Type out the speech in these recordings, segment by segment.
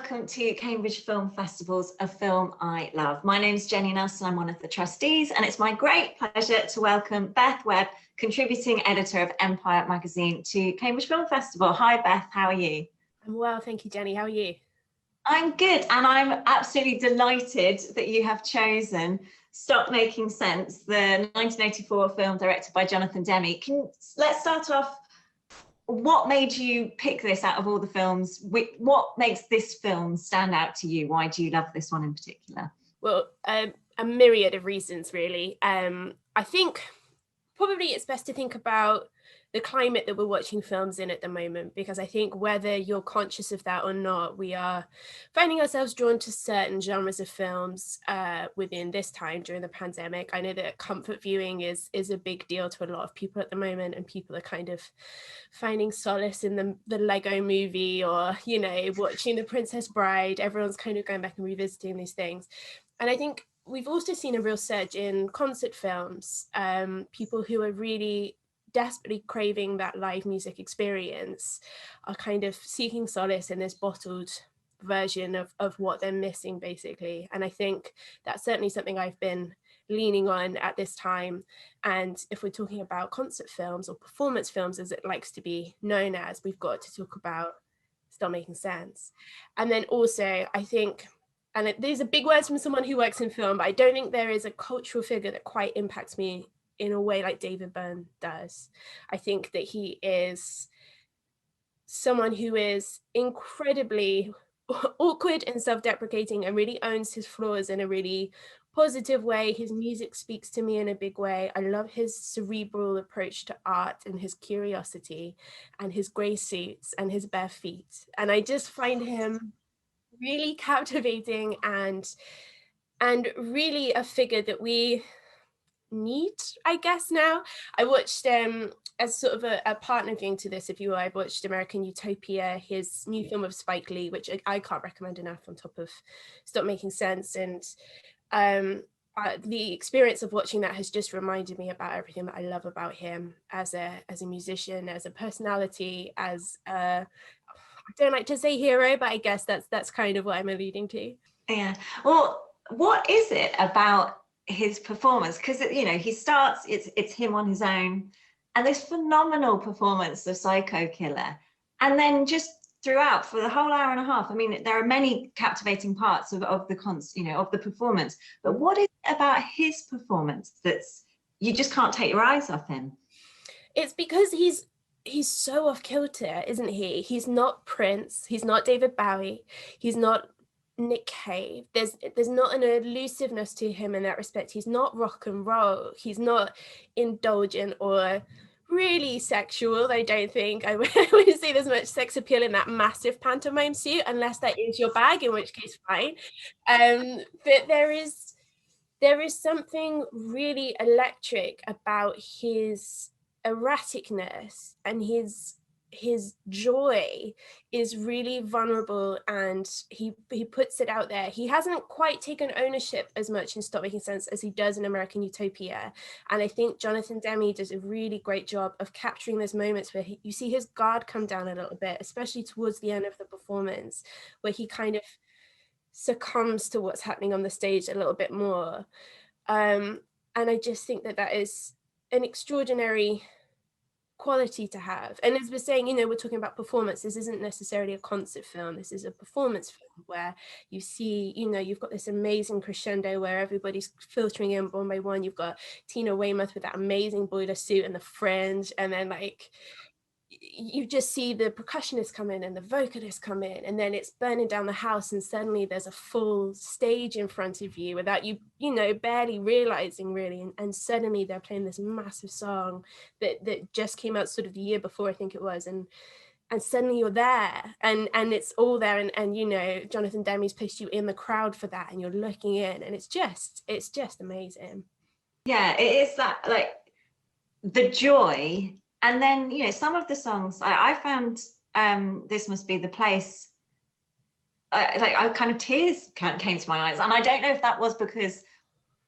welcome to Cambridge Film Festival's A Film I Love. My name's Jenny Nelson, I'm one of the trustees, and it's my great pleasure to welcome Beth Webb, contributing editor of Empire magazine, to Cambridge Film Festival. Hi Beth, how are you? I'm well, thank you, Jenny. How are you? I'm good, and I'm absolutely delighted that you have chosen Stop Making Sense, the 1984 film directed by Jonathan Demme. Let's start off. What made you pick this out of all the films? What makes this film stand out to you? Why do you love this one in particular? Well, a myriad of reasons, really. I think probably it's best to think about the climate that we're watching films in at the moment, because I think whether you're conscious of that or not, we are finding ourselves drawn to certain genres of films within this time during the pandemic. I know that comfort viewing is a big deal to a lot of people at the moment, and people are kind of finding solace in the Lego movie, or, you know, watching The Princess Bride. Everyone's kind of going back and revisiting these things. And I think we've also seen a real surge in concert films, people who are really desperately craving that live music experience are kind of seeking solace in this bottled version of what they're missing, basically. And I think that's certainly something I've been leaning on at this time. And if we're talking about concert films, or performance films as it likes to be known as, we've got to talk about Stop Making Sense. And then also, I think, and these are big words from someone who works in film, but I don't think there is a cultural figure that quite impacts me in a way like David Byrne does. I think that he is someone who is incredibly awkward and self-deprecating, and really owns his flaws in a really positive way. His music speaks to me in a big way. I love his cerebral approach to art, and his curiosity, and his grey suits, and his bare feet. And I just find him really captivating and really a figure that we need, I guess. Now I watched as sort of a partner viewing to this, if you will, I've watched American Utopia, his new film of Spike Lee, which I can't recommend enough, on top of Stop Making Sense. And the experience of watching that has just reminded me about everything that I love about him as a musician, as a personality, as I don't like to say hero, but I guess that's kind of what I'm alluding to. Yeah, well, what is it about his performance? Because, you know, he starts, it's him on his own, and this phenomenal performance of Psycho Killer, and then just throughout for the whole hour and a half. I mean, there are many captivating parts of the performance, but what is it about his performance that's, you just can't take your eyes off him? It's because he's so off kilter, isn't he? He's not Prince, he's not David Bowie, he's not Nick Cave. There's not an elusiveness to him in that respect. He's not rock and roll. He's not indulgent or really sexual. I don't think I wouldn't say there's much sex appeal in that massive pantomime suit, unless that is your bag, in which case fine. But there is something really electric about his erraticness, and his joy is really vulnerable, and he puts it out there. He hasn't quite taken ownership as much in Stop Making Sense as he does in American Utopia, and I think Jonathan Demme does a really great job of capturing those moments where you see his guard come down a little bit, especially towards the end of the performance, where he kind of succumbs to what's happening on the stage a little bit more. And I just think that is an extraordinary quality to have. And as we're saying, you know, we're talking about performance. This isn't necessarily a concert film. This is a performance film where you see, you know, you've got this amazing crescendo where everybody's filtering in one by one. You've got Tina Weymouth with that amazing boiler suit and the fringe, and then like you just see the percussionists come in and the vocalists come in, and then it's burning down the house, and suddenly there's a full stage in front of you without you know, barely realizing really, and suddenly they're playing this massive song that just came out sort of the year before, I think it was, and suddenly you're there, and it's all there, and you know, Jonathan Demme's placed you in the crowd for that, and you're looking in, and it's just amazing. Yeah, it is that, like, the joy. And then, you know, some of the songs I found, This Must Be the Place, I kind of tears came to my eyes. And I don't know if that was because,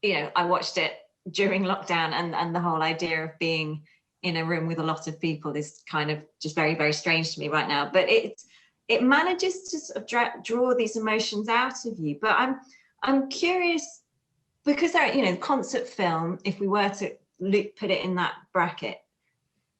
you know, I watched it during lockdown, and the whole idea of being in a room with a lot of people is kind of just very, very strange to me right now. But it manages to sort of draw these emotions out of you. But I'm curious, because they're, you know, concert film, if we were to put it in that bracket,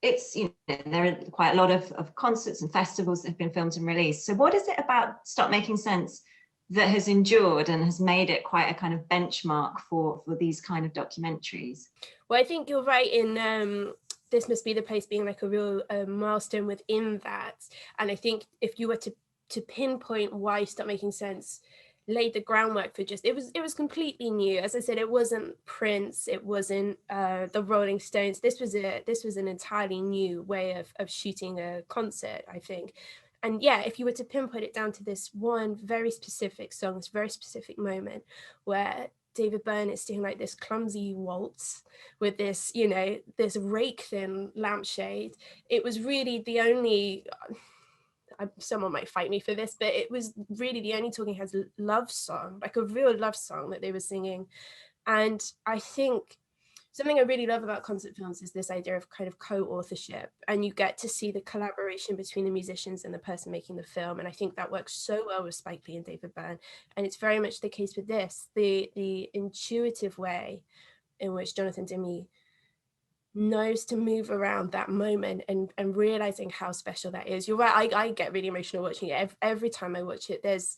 it's, you know, there are quite a lot of concerts and festivals that have been filmed and released. So what is it about Stop Making Sense that has endured and has made it quite a kind of benchmark for these kind of documentaries? Well, I think you're right in This Must Be the Place being like a real milestone within that. And I think if you were to pinpoint why Stop Making Sense laid the groundwork for just, it was completely new. As I said, it wasn't Prince, it wasn't the Rolling Stones. This was an entirely new way of shooting a concert, I think. And yeah, if you were to pinpoint it down to this one very specific song, this very specific moment where David Byrne is doing like this clumsy waltz with this, you know, this rake thin lampshade, it was really the only, someone might fight me for this, but it was really the only Talking Heads love song, like a real love song that they were singing. And I think something I really love about concert films is this idea of kind of co-authorship, and you get to see the collaboration between the musicians and the person making the film. And I think that works so well with Spike Lee and David Byrne. And it's very much the case with this, the intuitive way in which Jonathan Demme knows to move around that moment and realizing how special that is. You're right, I get really emotional watching it. Every time I watch it, there's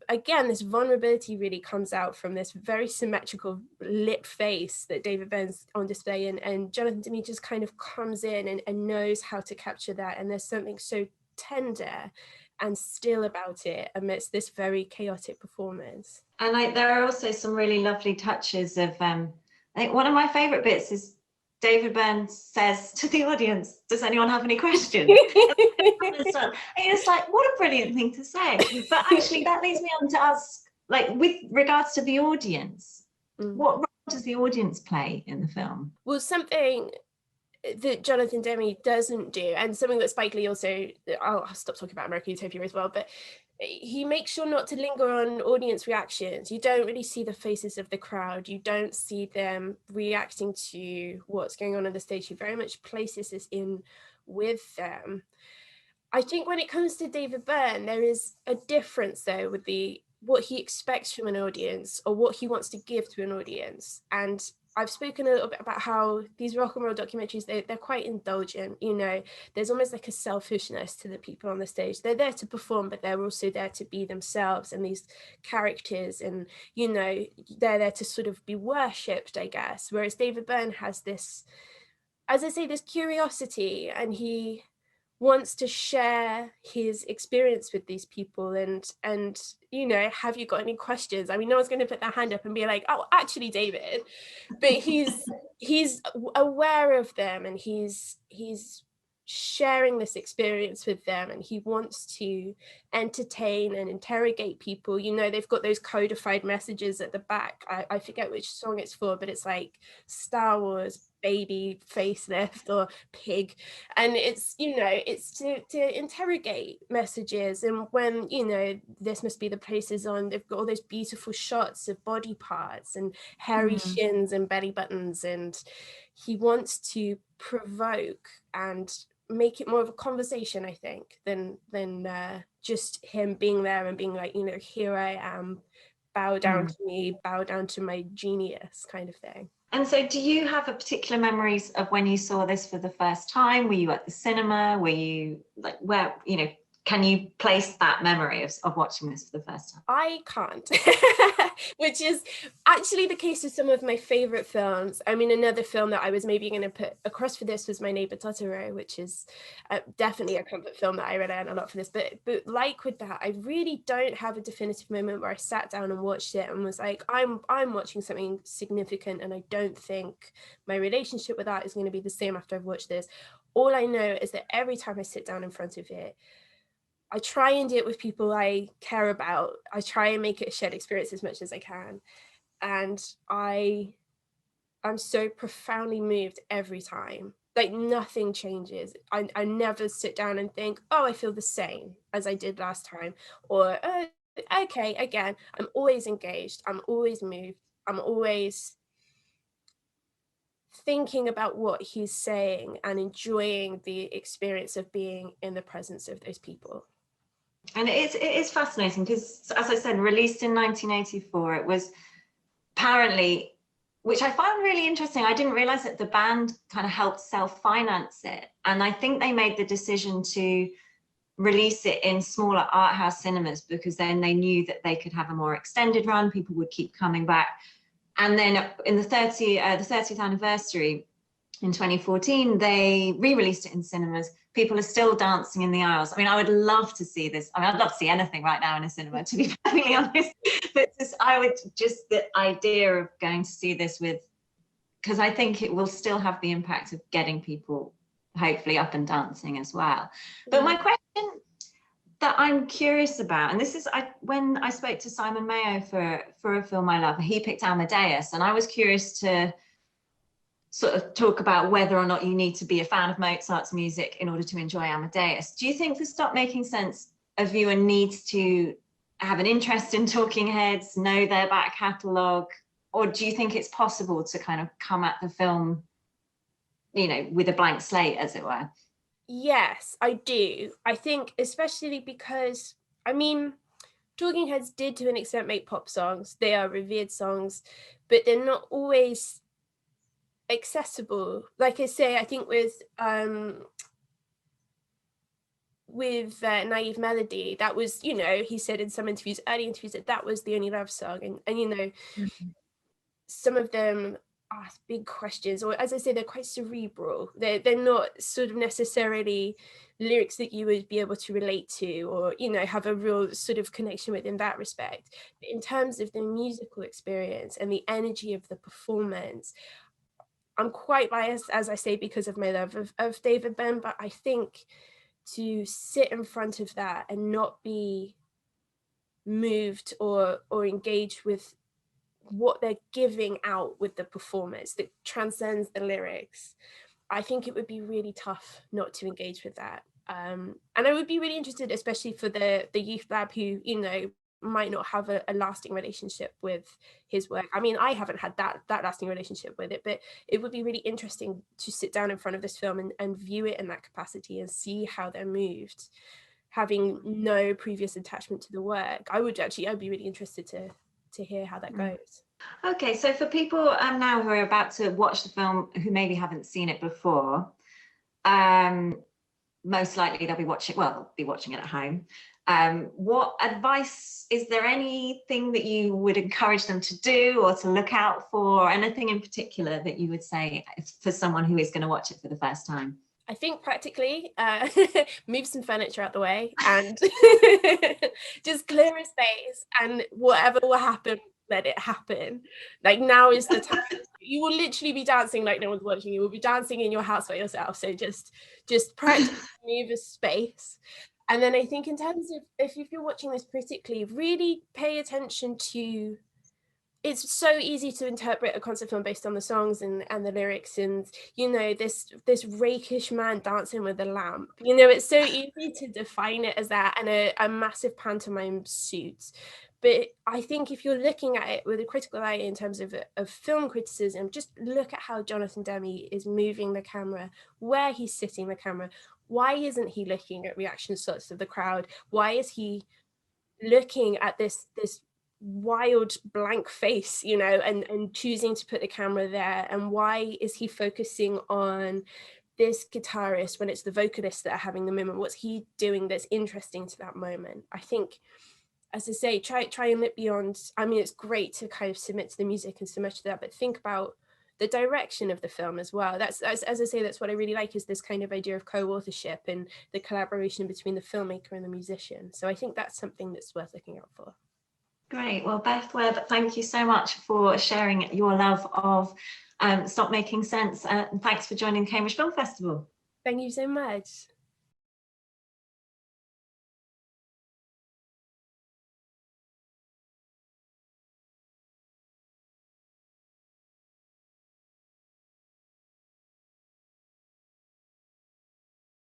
again, this vulnerability really comes out from this very symmetrical lip face that David Byrne's on display, and Jonathan Demme just kind of comes in and knows how to capture that. And there's something so tender and still about it amidst this very chaotic performance. And there are also some really lovely touches of, I think one of my favorite bits is David Byrne says to the audience, does anyone have any questions? And it's like, what a brilliant thing to say. But actually that leads me on to ask, like, with regards to the audience, what role does the audience play in the film? Well, something that Jonathan Demme doesn't do, and something that Spike Lee also, I'll stop talking about American Utopia as well, but he makes sure not to linger on audience reactions. You don't really see the faces of the crowd. You don't see them reacting to what's going on the stage. He very much places this in with them. I think when it comes to David Byrne, there is a difference though with what he expects from an audience or what he wants to give to an audience. And I've spoken a little bit about how these rock and roll documentaries, they're quite indulgent, you know, there's almost like a selfishness to the people on the stage. They're there to perform, but they're also there to be themselves and these characters, and, you know, they're there to sort of be worshipped, I guess. Whereas David Byrne has this, as I say, this curiosity, and he wants to share his experience with these people and you know, have you got any questions? I mean, no one's going to put their hand up and be like, oh, actually, David, but he's aware of them, and he's sharing this experience with them, and he wants to entertain and interrogate people. You know, they've got those codified messages at the back. I forget which song it's for, but it's like Star Wars, baby, facelift, or pig, and it's, you know, it's to interrogate messages. And when, you know, This Must Be the Place is on, they've got all those beautiful shots of body parts and hairy shins and belly buttons, and he wants to provoke and make it more of a conversation, I think, than just him being there and being like, you know, here I am, bow down to me, bow down to my genius, kind of thing. And so do you have a particular memories of when you saw this for the first time? Were you at the cinema? Were you like, where, you know, can you place that memory of watching this for the first time? I can't, which is actually the case with some of my favorite films. I mean, another film that I was maybe going to put across for this was My Neighbor Totoro, which is definitely a comfort film that I rely on a lot for this. But like with that, I really don't have a definitive moment where I sat down and watched it and was like, I'm watching something significant, and I don't think my relationship with that is going to be the same after I've watched this. All I know is that every time I sit down in front of it, I try and do it with people I care about. I try and make it a shared experience as much as I can. And I'm so profoundly moved every time. Like, nothing changes. I never sit down and think, oh, I feel the same as I did last time. Or, okay, again, I'm always engaged. I'm always moved. I'm always thinking about what he's saying and enjoying the experience of being in the presence of those people. And it is fascinating because, as I said, released in 1984, it was apparently, which I found really interesting. I didn't realize that the band kind of helped self-finance it. And I think they made the decision to release it in smaller art house cinemas because then they knew that they could have a more extended run. People would keep coming back. And then in the 30th anniversary in 2014, they re-released it in cinemas. People are still dancing in the aisles. I mean, I would love to see this. I mean, I'd love to see anything right now in a cinema, to be perfectly honest. But the idea of going to see this because I think it will still have the impact of getting people hopefully up and dancing as well. But my question that I'm curious about, and this is when I spoke to Simon Mayo for a film I love, he picked Amadeus, and I was curious to sort of talk about whether or not you need to be a fan of Mozart's music in order to enjoy Amadeus. Do you think for Stop Making Sense, a viewer needs to have an interest in Talking Heads, know their back catalogue, or do you think it's possible to kind of come at the film, with a blank slate, as it were? Yes, I do. I think especially because, I mean, Talking Heads did to an extent make pop songs. They are revered songs, but they're not always accessible. Like I say, I think with Naive Melody, that was, he said in some interviews, early interviews, that was the only love song. And some of them ask big questions, or as I say, they're quite cerebral. They're not sort of necessarily lyrics that you would be able to relate to, or have a real sort of connection with in that respect. But in terms of the musical experience and the energy of the performance, I'm quite biased, as I say, because of my love of David Byrne, but I think to sit in front of that and not be moved or engaged with what they're giving out with the performance that transcends the lyrics, I think it would be really tough not to engage with that. And I would be really interested, especially for the youth lab who, might not have a lasting relationship with his work. I mean, I haven't had that lasting relationship with it, but it would be really interesting to sit down in front of this film and view it in that capacity and see how they're moved, having no previous attachment to the work. I'd be really interested to hear how that goes. Okay, so for people now who are about to watch the film who maybe haven't seen it before, most likely they'll be watching it at home. What advice, is there anything that you would encourage them to do or to look out for, anything in particular that you would say for someone who is going to watch it for the first time? I think practically move some furniture out the way and just clear a space, and whatever will happen, let it happen. Like, now is the time. You will literally be dancing like no one's watching. You will be dancing in your house by yourself. So just practice, move a space. And then I think in terms of if you're watching this critically, really pay attention to, it's so easy to interpret a concert film based on the songs and the lyrics, and this rakish man dancing with a lamp, it's so easy to define it as that, and a massive pantomime suit. But I think if you're looking at it with a critical eye in terms of film criticism, just look at how Jonathan Demme is moving the camera, where he's sitting the camera. Why isn't he looking at reaction shots of the crowd? Why is he looking at this wild blank face, and choosing to put the camera there? And why is he focusing on this guitarist when it's the vocalists that are having the moment? What's he doing that's interesting to that moment? I think, as I say, try and look beyond. I mean, it's great to kind of submit to the music and so much to that, but think about the direction of the film as well. That's as I say, that's what I really like, is this kind of idea of co-authorship and the collaboration between the filmmaker and the musician. So I think that's something that's worth looking out for. Great. Well, Beth Webb, thank you so much for sharing your love of Stop Making Sense. And thanks for joining Cambridge Film Festival. Thank you so much.